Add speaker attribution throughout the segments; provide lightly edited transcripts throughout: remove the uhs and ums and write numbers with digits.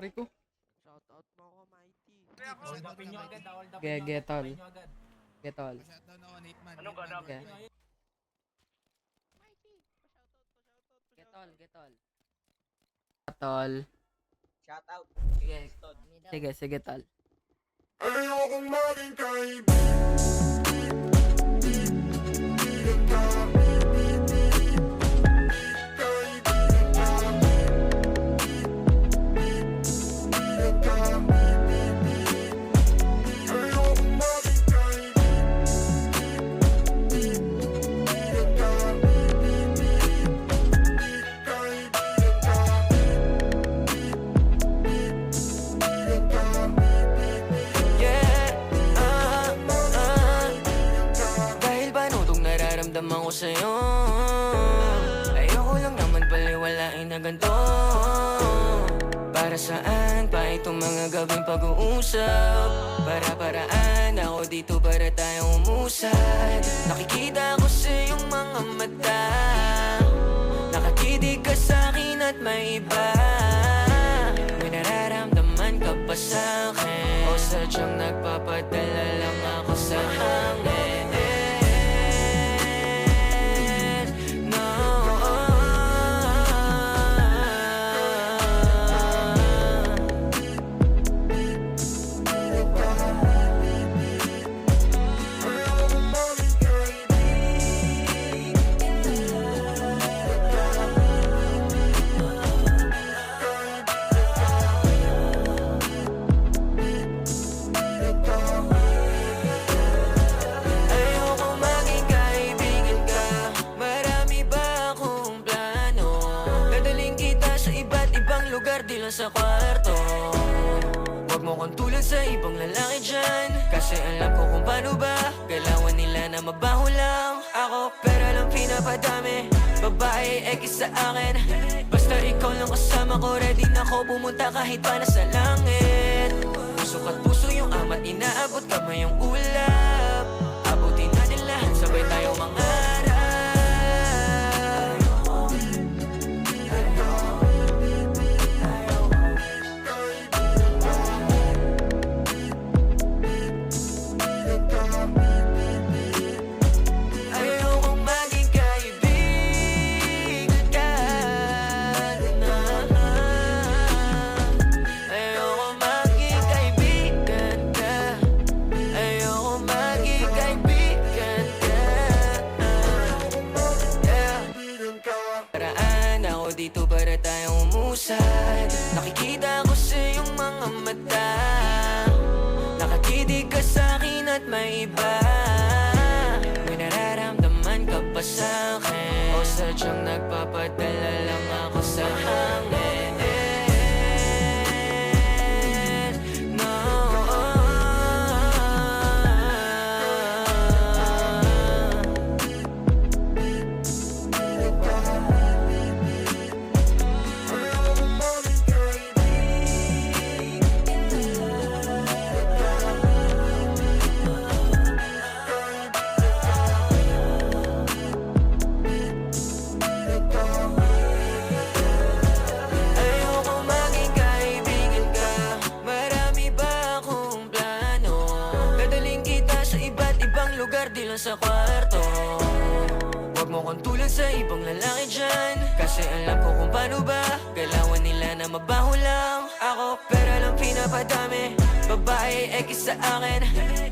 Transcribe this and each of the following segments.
Speaker 1: pre ko.
Speaker 2: Shoutout mo ako, Mighty.
Speaker 3: Hold upin nyo agad, hold upin
Speaker 1: Ge-
Speaker 3: nyo
Speaker 1: getol.
Speaker 3: agad.
Speaker 1: Getol.
Speaker 4: Pa-shutdown ako, Nateman.
Speaker 5: Ano ka, Nap?
Speaker 1: Okay.
Speaker 2: Mighty, pa-shoutout.
Speaker 1: Getol, getol. Tol.
Speaker 2: Shoutout.
Speaker 1: Sige. Sige, sige, tol.
Speaker 6: Ayokong maging kaibigan ka. Ayokong maging
Speaker 7: Dahil ba nutong nararamdaman ko sa'yo, ayoko lang naman paliwalain na ganito. Para saan pa itong mga gabing pag-uusap? Para-paraan ako dito para tayong umusad. Nakikita ko sa iyong mga mata, nakatitig ka sa'kin at may iba. May nararamdaman ka pa sa'kin, o sadyang nagpapadala lang ako sa hangin? No. Ayoko maging kaibigan ka. Marami ba akong plano? Dadaling kita sa iba't ibang lugar, di lang sa kwarto. Huwag mo kong tulad sa ibang lalaki dyan, kasi alam ko kung paano ba galawan nila na mabaho lang ako. Pero lang pinapadami, babae X sa akin. Basta ikaw lang kasama ko, ready na ako pumunta kahit pa nasa langit. Pusok at puso yung ama't inaabot kamay yung ulap. Abutin natin lahat, sabay tayong mangarap. Ayokong maging kaibigan ka na. Ayokong maging kaibigan ka. Ayokong maging kaibigan ka. Yeah. Paraan ako dito para tayong umusad. Nakikita ko sa iyong mga mata, nakatitig ka sa'kin at may iba. May nararamdaman ka pa sa'kin, o sadyang nagpapadala lang ako sa hangin? No. Ayoko maging kaibigan ka. Marami ba akong plano? Dadaling kita sa iba't ibang lugar, di lang sa kwarto. Huwag mo kong tulad sa ibang lalaki dyan, kasi alam ko kung paano ba galawan nila na mabaho lang ako. Pero lang pinapadami, babae X sa akin.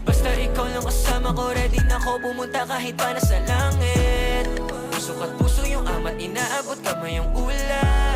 Speaker 7: Basta ikaw lang kasama ko, ready na ako pumunta kahit pa nasa langit. Pusok at puso yung ama't inaabot kamay yung ulap.